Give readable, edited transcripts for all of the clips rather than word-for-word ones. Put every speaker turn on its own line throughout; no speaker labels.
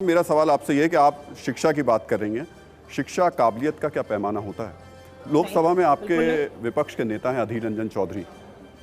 मेरा सवाल आपसे ये है कि आप शिक्षा की बात कर रही हैं, शिक्षा काबिलियत का क्या पैमाना होता है? लोकसभा में आपके विपक्ष के नेता हैं अधीर रंजन चौधरी,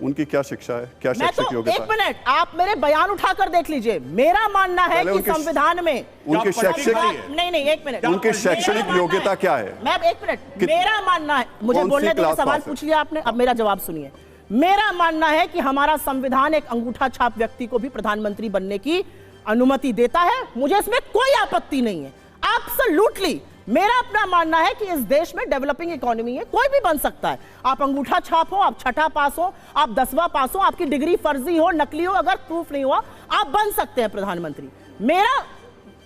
उनकी क्या शिक्षा है, क्या शैक्षिक योग्यता है?
एक मिनट, आप मेरे बयान उठाकर देख लीजिए। मेरा मानना है कि संविधान में
उनके शैक्षिक
नहीं एक मिनट,
उनकी शैक्षणिक योग्यता क्या है?
मैं एक मिनट, मेरा मानना है, मुझे बोलने दीजिए, सवाल पूछ लिया आपने, अब मेरा जवाब सुनिए। मेरा मानना है कि हमारा संविधान एक अंगूठा छाप व्यक्ति को भी प्रधानमंत्री बनने की अनुमति देता है। मुझे इसमें कोई आपत्ति नहीं है, एब्सोल्युटली। मेरा अपना मानना है कि इस देश में डेवलपिंग इकोनॉमी है, कोई भी बन सकता है। आप अंगूठा छाप हो, आप छठा पास हो, आप 10वां पास हो, आपकी डिग्री फर्जी हो, नकली हो, अगर प्रूफ नहीं हुआ आप बन सकते हैं प्रधानमंत्री। मेरा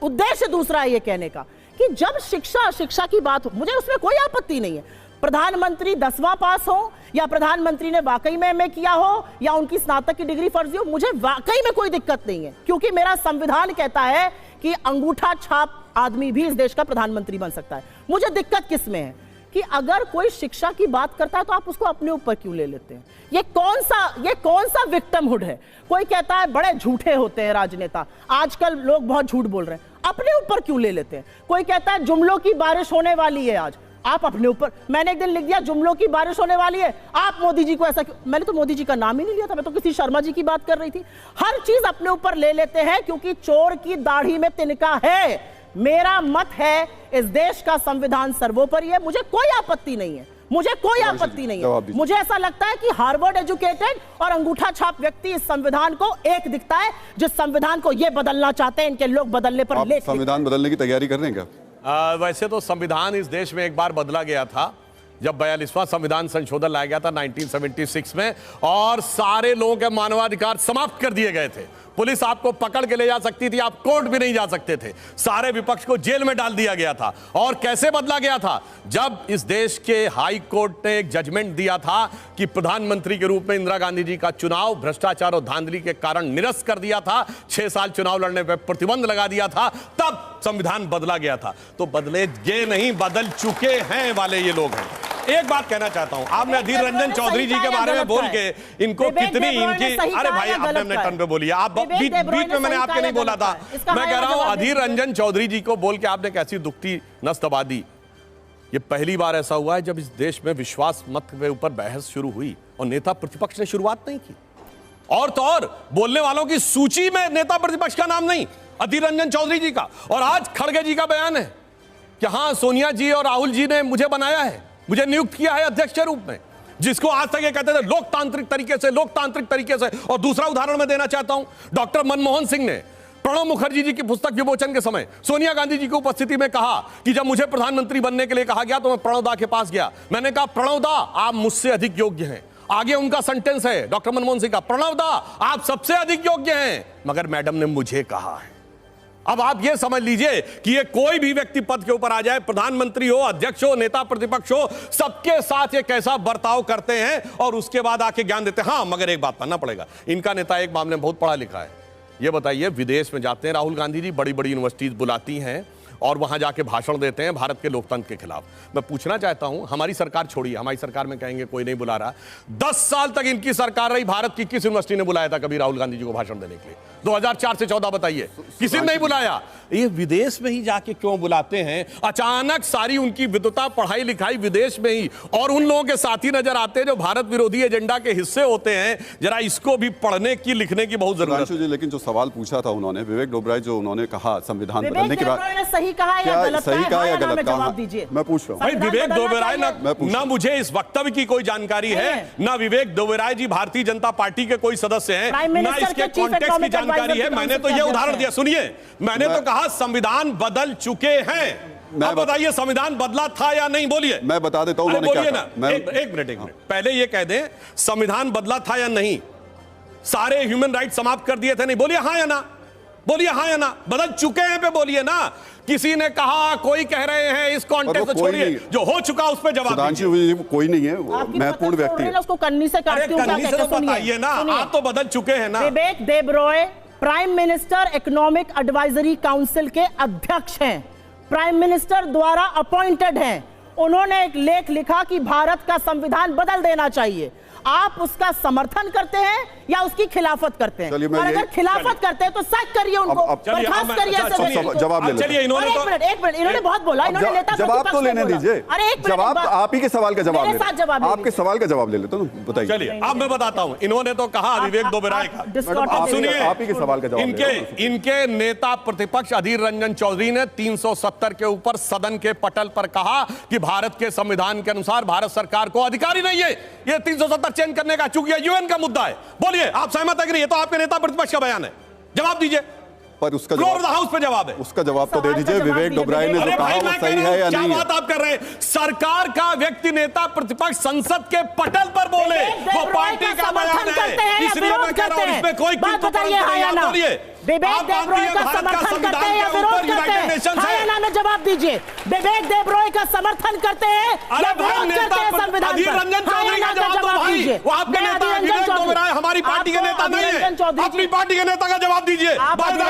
उद्देश्य दूसरा है ये कहने का कि जब शिक्षा की बात हो, मुझे उसमें कोई आपत्ति नहीं है। प्रधानमंत्री 10वां पास हो या प्रधानमंत्री ने वाकई में एमए किया हो या उनकी स्नातक की डिग्री फर्जी हो, मुझे वाकई में कोई दिक्कत नहीं है, क्योंकि मेरा संविधान कहता है कि अंगूठा छाप आदमी भी इस देश का प्रधानमंत्री बन सकता है। मुझे दिक्कत किस में है कि अगर कोई शिक्षा की बात करता है तो आप उसको अपने ऊपर क्यों ले लेते हैं? ये कौन सा विक्टिमहुड है? कोई कहता है बड़े झूठे होते हैं राजनेता, आजकल लोग बहुत झूठ बोल रहे हैं, अपने ऊपर क्यों ले लेते हैं? कोई कहता है जुमलों की बारिश होने वाली है आज, आप अपने ऊपर, मैंने एक दिन लिख दिया जुमलों की बारिश होने वाली है, आप मोदी जी को ऐसा क्यों? मैंने तो मोदी जी का नाम ही नहीं लिया था, मैं तो किसी शर्मा जी की बात कर रही थी। हर चीज अपने ऊपर ले लेते हैं क्योंकि चोर की दाढ़ी में तिनका है। मेरा मत है इस देश का संविधान सर्वोपरि है, मुझे कोई आपत्ति नहीं है, मुझे कोई आपत्ति नहीं है। मुझे ऐसा लगता है कि हार्वर्ड एजुकेटेड और अंगूठा छाप व्यक्ति इस संविधान को एक दिखता है, जिस संविधान को ये बदलना चाहते हैं इनके लोग बदलने पर लेट।
संविधान बदलने की तैयारी कर रहे हैं क्या?
वैसे तो संविधान इस देश में एक बार बदला गया था, जब 42वां संविधान संशोधन लाया गया था 1976 में, और सारे लोगों के मानवाधिकार समाप्त कर दिए गए थे। पुलिस आपको पकड़ के ले जा सकती थी, आप कोर्ट भी नहीं जा सकते थे, सारे विपक्ष को जेल में डाल दिया गया था। और कैसे बदला गया था? जब इस देश के हाई कोर्ट ने एक जजमेंट दिया था कि प्रधानमंत्री के रूप में इंदिरा गांधी जी का चुनाव भ्रष्टाचार और धांधली के कारण निरस्त कर दिया था, 6 साल चुनाव लड़ने पर प्रतिबंध लगा दिया था, तब संविधान बदला गया था। तो बदले ये नहीं, बदल चुके हैं वाले ये लोग हैं। एक बात कहना चाहता हूं, आपने अधीर रंजन चौधरी जी के बारे में बोल के इनको कितनी इनकी, अरे भाई आपने अपने टर्न पे बोली, आप बीच में मैंने आपके नहीं बोला था। मैं कह रहा हूं अधीर रंजन चौधरी जी को बोल के आपने कैसी दुखती नस दबा दी। ये पहली बार ऐसा हुआ है जब इस देश में विश्वास मत के ऊपर बहस शुरू हुई और नेता प्रतिपक्ष ने शुरुआत नहीं की। और तो और बोलने वालों की सूची में नेता प्रतिपक्ष का नाम नहीं, अधीर रंजन चौधरी जी का। और आज खड़गे जी का बयान है कि हां सोनिया जी और राहुल जी ने मुझे बनाया है, मुझे नियुक्त किया है अध्यक्ष के रूप में, जिसको आज तक ये कहते थे लोकतांत्रिक तरीके से। और दूसरा उदाहरण मैं देना चाहता हूं, डॉक्टर मनमोहन सिंह ने प्रणब मुखर्जी जी की पुस्तक विमोचन के समय सोनिया गांधी जी की उपस्थिति में कहा कि जब मुझे प्रधानमंत्री बनने के लिए कहा गया तो मैं प्रणब दा के पास गया, मैंने कहा प्रणब दा आप मुझसे अधिक योग्य हैं। आगे उनका सेंटेंस है डॉक्टर मनमोहन सिंह का, प्रणब दा आप सबसे अधिक योग्य हैं, मगर मैडम ने मुझे कहा है। अब आप यह समझ लीजिए कि ये कोई भी व्यक्ति पद के ऊपर आ जाए, प्रधानमंत्री हो, अध्यक्ष हो, नेता प्रतिपक्ष हो, सबके साथ ये कैसा बर्ताव करते हैं और उसके बाद आके ज्ञान देते हैं। हाँ, मगर एक बात मानना पड़ेगा, इनका नेता एक मामले में बहुत पढ़ा लिखा है। ये बताइए, विदेश में जाते हैं राहुल गांधी जी, बड़ी बड़ी यूनिवर्सिटीज बुलाती हैं और वहां जाके भाषण देते हैं भारत के लोकतंत्र के खिलाफ। मैं पूछना चाहता हूं, हमारी सरकार छोड़िए, हमारी सरकार में कहेंगे कोई नहीं बुला रहा, 10 साल तक इनकी सरकार रही, भारत की किस यूनिवर्सिटी ने बुलाया था कभी राहुल गांधी जी को भाषण देने के लिए? 2004 से 14 बताइए, किसी ने नहीं बुलाया। ये विदेश में ही जाके क्यों बुलाते हैं? अचानक सारी उनकी विद्वता, पढ़ाई लिखाई विदेश में ही, और उन लोगों के साथी नजर आते हैं जो भारत विरोधी एजेंडा के हिस्से होते हैं। जरा इसको भी पढ़ने की, लिखने की बहुत जरूरत है।
लेकिन जो सवाल पूछा था उन्होंने, विवेक डोबराय, जो उन्होंने कहा संविधान बदलने के बाद,
सही कहा या गलत कहा?
मैं पूछ रहा हूं
भाई, विवेक डोबराय ना मुझे इस वक्तव्य की कोई जानकारी है, ना विवेक डोबराय जी भारतीय जनता पार्टी के कोई सदस्य हैं, ना इसके कॉन्टेक्स्ट की जानकारी है। मैंने तो यह उदाहरण दिया, सुनिए, मैंने तो कहा संविधान बदल चुके हैं। आप बताइए संविधान बदला था या नहीं? बोलिए।
मैं बता देता हूं उन्होंने क्या कहा।
एक मिनट पहले ये कह दें, संविधान बदला था या नहीं? सारे ह्यूमन राइट समाप्त कर दिए थे, नहीं? बोलिए हाँ या ना, बोलिए हाँ या ना। बदल चुके हैं पे बोलिए ना। किसी ने कहा, कोई कह रहे हैं, इस कॉन्टेक्स्ट को छोड़िए, जो हो चुका उस पर जवाब दीजिए।
कोई नहीं है, महत्वपूर्ण व्यक्ति है,
उसको कन्नी से काटती हूं,
कन्नी से तो बताइए ना, आप तो बदल चुके हैं ना।
Vivek Debroy prime minister economic advisory council के अध्यक्ष हैं, प्राइम मिनिस्टर द्वारा अपॉइंटेड हैं। उन्होंने एक लेख लिखा कि भारत का संविधान बदल देना चाहिए। आप उसका समर्थन करते हैं या उसकी खिलाफत करते हैं? और अगर खिलाफत करते हैं तो सैक करिए उनको, बर्खास्त करिए।
जवाब ले
चलिए, इन्होंने
एक मिनट, इन्होंने बहुत बोला, इन्होंने नेता
जवाब तो लेने दीजिए।
अरे एक
जवाब, आप ही के सवाल का जवाब
मेरे साथ जवाब,
आपके सवाल का जवाब ले लेते हो, बताइए।
चलिए अब मैं बताता हूं। इन्होंने तो कहा विवेक दोबराय का,
आप
सुनिए,
आप ही के सवाल का जवाब।
इनके नेता प्रतिपक्ष अधीर रंजन चौधरी ने 370 के ऊपर सदन के पटल पर कहा कि भारत के संविधान के अनुसार भारत सरकार को अधिकारी नहीं है ये 370 चेंज करने का, चूंकि यूएन का मुद्दा है। बोलिए, आप सहमत है कि नहीं? ये तो आपके नेता प्रतिपक्ष का बयान है, जवाब दीजिए।
पर उसका
जवाब हाउस पे जवाब है,
उसका जवाब तो दे दीजिए। विवेक दोबराय ने जो कहा वो सही है या नहीं?
क्या बात आप कर रहे हैं? सरकार का व्यक्ति नेता प्रतिपक्ष संसद के पटल पर बोले, वो पार्टी का बयान है, इसलिए मैं कह रहा हूं इसमें कोई बोलिए।
विवेक देब्रॉय का समर्थन करते हैं या विरोध करते हैं? हाँ या ना में जवाब दीजिए। विवेक देब्रॉय का समर्थन करते हैं या विरोध करते हैं संविधान पर?
अधीर रंजन चौधरी का जवाब दीजिए। वो आपके नेता विवेक दोबराय हमारी पार्टी के नेता नहीं है, अपनी पार्टी के नेता का जवाब दीजिए।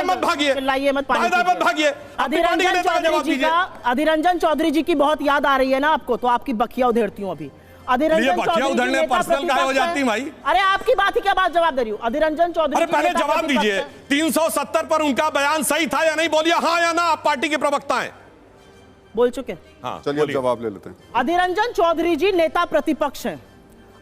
मत भागिए,
अधीर रंजन चौधरी जी की बहुत याद आ रही है ना आपको, तो आपकी बखिया उधेड़ती हूँ अभी। अधीर रंजन चौधरी
पर्सनल का हो जाती है भाई।
अरे आपकी बात ही क्या बात जवाब दे रही हूँ। अधीर रंजन चौधरी,
अरे पहले जवाब दीजिए, 370 पर उनका बयान सही था या नहीं? बोलिए हाँ या ना। आप पार्टी के प्रवक्ता हैं,
बोल चुके।
हाँ,
चलिए जवाब ले लेते हैं।
अधीर रंजन चौधरी जी नेता प्रतिपक्ष हैं।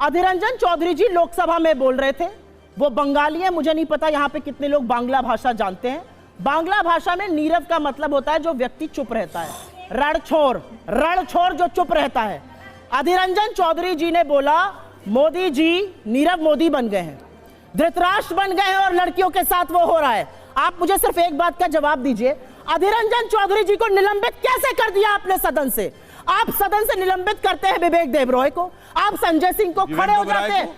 अधीर रंजन चौधरी जी लोकसभा में बोल रहे थे, वो बंगाली है, मुझे नहीं पता यहाँ पे कितने लोग बांग्ला भाषा जानते हैं। बांग्ला भाषा में नीरव का मतलब होता है जो व्यक्ति चुप रहता है, रणछोड़ जो चुप रहता है। अधीर रंजन चौधरी जी ने बोला मोदी जी नीरव मोदी बन गए हैं, धृतराष्ट्र बन गए हैं और लड़कियों के साथ वो हो रहा है। आप मुझे सिर्फ एक बात का जवाब दीजिए, अधीर रंजन चौधरी जी को निलंबित कैसे कर दिया आपने सदन से? आप सदन से निलंबित करते हैं विवेक देब्रॉय को, आप संजय सिंह को, खड़े हो जाते हैं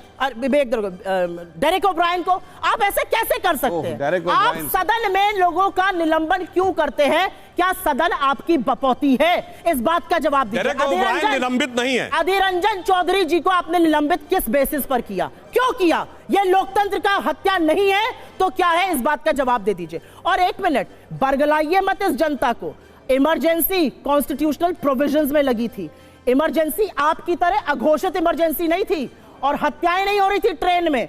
डेरेक ओब्रायन को। आप ऐसे कैसे कर सकते हैं? आप सदन में लोगों का निलंबन क्यों करते हैं? क्या सदन आपकी बपौती है? इस बात का जवाब दीजिए।
निलंबित नहीं है।
अधीर रंजन चौधरी जी को आपने निलंबित किस बेसिस पर किया, क्यों किया? यह लोकतंत्र का हत्या नहीं है तो क्या है? इस बात का जवाब दे दीजिए। और एक मिनट, बरगलाइए मत इस जनता को। इमरजेंसी कॉन्स्टिट्यूशनल प्रोविजंस में लगी थी। इमरजेंसी आपकी तरह अघोषित इमरजेंसी नहीं थी और हत्याएं नहीं हो रही थी ट्रेन में।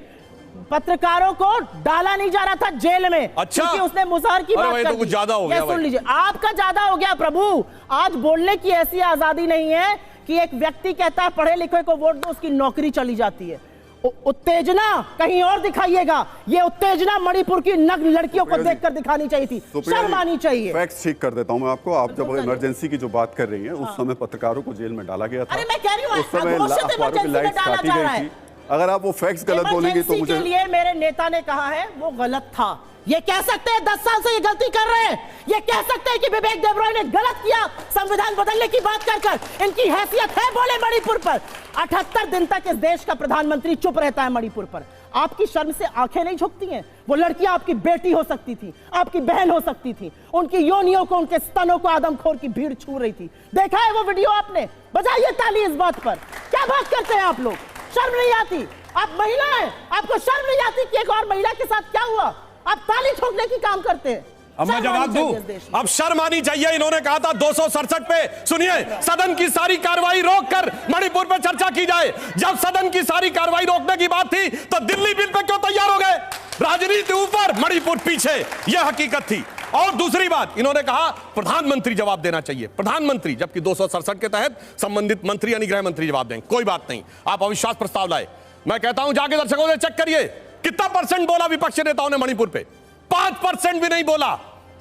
पत्रकारों को डाला नहीं जा रहा था जेल में।
अच्छा,
क्योंकि उसने मुजहर की बात कर दी।
ज्यादा हो गया।
सुन लीजिए, आपका ज्यादा हो गया प्रभु। आज बोलने की ऐसी आजादी नहीं है कि एक व्यक्ति कहता है पढ़े लिखे को वोट दो, उसकी नौकरी चली जाती है। उत्तेजना कहीं और दिखाइएगा। ये उत्तेजना मणिपुर की नग्न लड़कियों को देखकर दिखानी चाहिए थी, शर्म आनी चाहिए।
फैक्ट्स ठीक कर देता हूं मैं आपको। आप जब इमरजेंसी की जो बात कर रही हैं, उस समय पत्रकारों को जेल में डाला गया था।
अरे मैं कह रही हूं,
उस समय अखबारों की लाइट्स काटी गई थी। अगर आप वो फैक्ट्स गलत बोलेंगे तो मुझे,
के लिए मेरे नेता ने कहा है वो गलत था। ये कह सकते हैं 10 साल से ये गलती कर रहे हैं। ये कह सकते हैं कि विवेक देब्रॉय ने गलत किया संविधान बदलने की बात कर। इनकी हैसियत है बोले मणिपुर पर। 78 दिन तक इस देश का प्रधानमंत्री चुप रहता है मणिपुर पर। आपकी शर्म से आंखें नहीं झुकती हैं? वो लड़कियां आपकी बेटी हो सकती थी, आपकी बहन हो सकती थी, उनकी योनियों को, उनके स्तनों को आदमखोर की भीड़ छू रही थी। देखा है वो वीडियो आपने? बजाइए ताली इस बात पर। क्या बात करते हैं आप लोग? शर्म नहीं आती? आप महिला हैं, आपको शर्म नहीं आती कि एक और महिला के साथ क्या हुआ? आप ताली ठोकने की काम करते हैं।
अब मैं जवाब दूं? अब शर्म आनी चाहिए। इन्होंने कहा था 267 पे, सुनिए, सदन की सारी कार्रवाई रोककर मणिपुर पे चर्चा की जाए। जब सदन की सारी कार्रवाई रोकने की बात थी तो दिल्ली बिल पे क्यों तैयार हो गए? राजनीति ऊपर, मणिपुर पीछे, यह हकीकत थी। और दूसरी बात, इन्होंने कहा प्रधानमंत्री जवाब देना चाहिए। प्रधानमंत्री, जबकि 267 के तहत संबंधित मंत्री यानी गृह मंत्री जवाब देंगे। कोई बात नहीं, आप अविश्वास प्रस्ताव लाए। मैं कहता हूं जाके दर्शकों से चेक करिए कितना परसेंट बोला विपक्षी नेताओं ने मणिपुर पे। 5% भी नहीं बोला।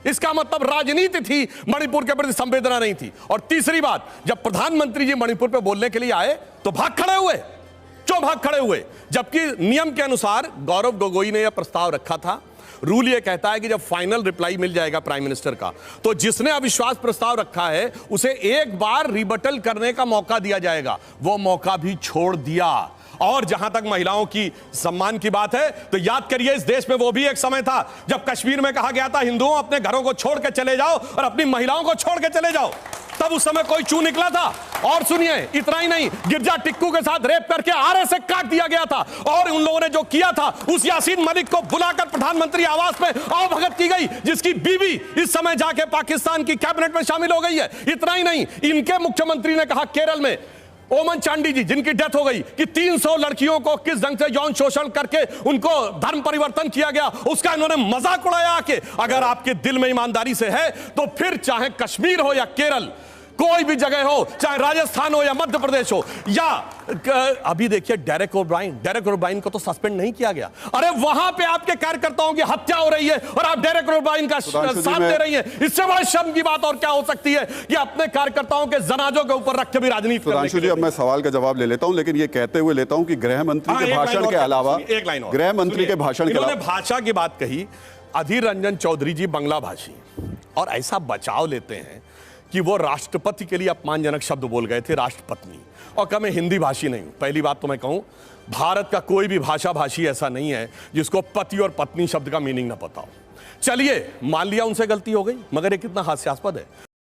इसका मतलब राजनीति थी, मणिपुर के प्रति संवेदना नहीं थी। और तीसरी बात, जब प्रधानमंत्री जी मणिपुर पे बोलने के लिए आए तो भाग खड़े हुए। क्यों भाग खड़े हुए? जबकि नियम के अनुसार गौरव गोगोई ने यह प्रस्ताव रखा था। रूल यह कहता है कि जब फाइनल रिप्लाई मिल जाएगा प्राइम मिनिस्टर का, तो जिसने अविश्वास प्रस्ताव रखा है उसे एक बार रिबटल करने का मौका दिया जाएगा। वो मौका भी छोड़ दिया। और जहां तक महिलाओं की सम्मान की बात है, तो याद करिए इस देश में वो भी एक समय था जब कश्मीर में कहा गया था हिंदुओं अपने घरों को छोड़ के चले जाओ और अपनी महिलाओं को छोड़ के चले जाओ। तब उस समय कोई चू निकला था। और सुनिए, इतना ही नहीं, गिरजा टिक्कू के साथ रेप करके आरे से काट दिया गया था। और उन लोगों ने जो किया था, उस यासीन मलिक को बुलाकर प्रधानमंत्री आवास में आवभगत की गई, जिसकी बीवी इस समय जाके पाकिस्तान की कैबिनेट में शामिल हो गई है। इतना ही नहीं, इनके मुख्यमंत्री ने कहा केरल में ओमन चांडी जी जिनकी डेथ हो गई कि 300 लड़कियों को किस ढंग से यौन शोषण करके उनको धर्म परिवर्तन किया गया, उसका इन्होंने मजाक उड़ाया आके। अगर आपके दिल में ईमानदारी से है तो फिर चाहे कश्मीर हो या केरल, कोई भी जगह हो, चाहे राजस्थान हो या मध्य प्रदेश हो, या अभी देखिए डेरेक ओब्रायन को तो सस्पेंड नहीं किया गया। अरे वहां पे आपके कार्यकर्ताओं की हत्या हो रही है और आप डेरेक ओब्रायन का साथ दे रही हैं। इससे बड़ी शर्म की बात और क्या हो सकती है कि अपने कार्यकर्ताओं के जनाजों के ऊपर रख के भी राजनीति करने के लिए।
अब मैं सवाल का जवाब ले लेता हूं, लेकिन ये कहते हुए लेता हूं कि गृह मंत्री के भाषण के अलावा, गृह मंत्री के भाषण के अलावा
भाषा की बात कही, अधीर रंजन चौधरी जी बंगला भाषी और ऐसा बचाव लेते हैं कि वो राष्ट्रपति के लिए अपमानजनक शब्द बोल गए थे, राष्ट्रपत्नी, और कहा मैं हिंदी भाषी नहीं हूं। पहली बात तो मैं कहूं, भारत का कोई भी भाषा भाषी ऐसा नहीं है जिसको पति और पत्नी शब्द का मीनिंग ना पता हो। चलिए मान लिया उनसे गलती हो गई, मगर ये कितना हास्यास्पद है।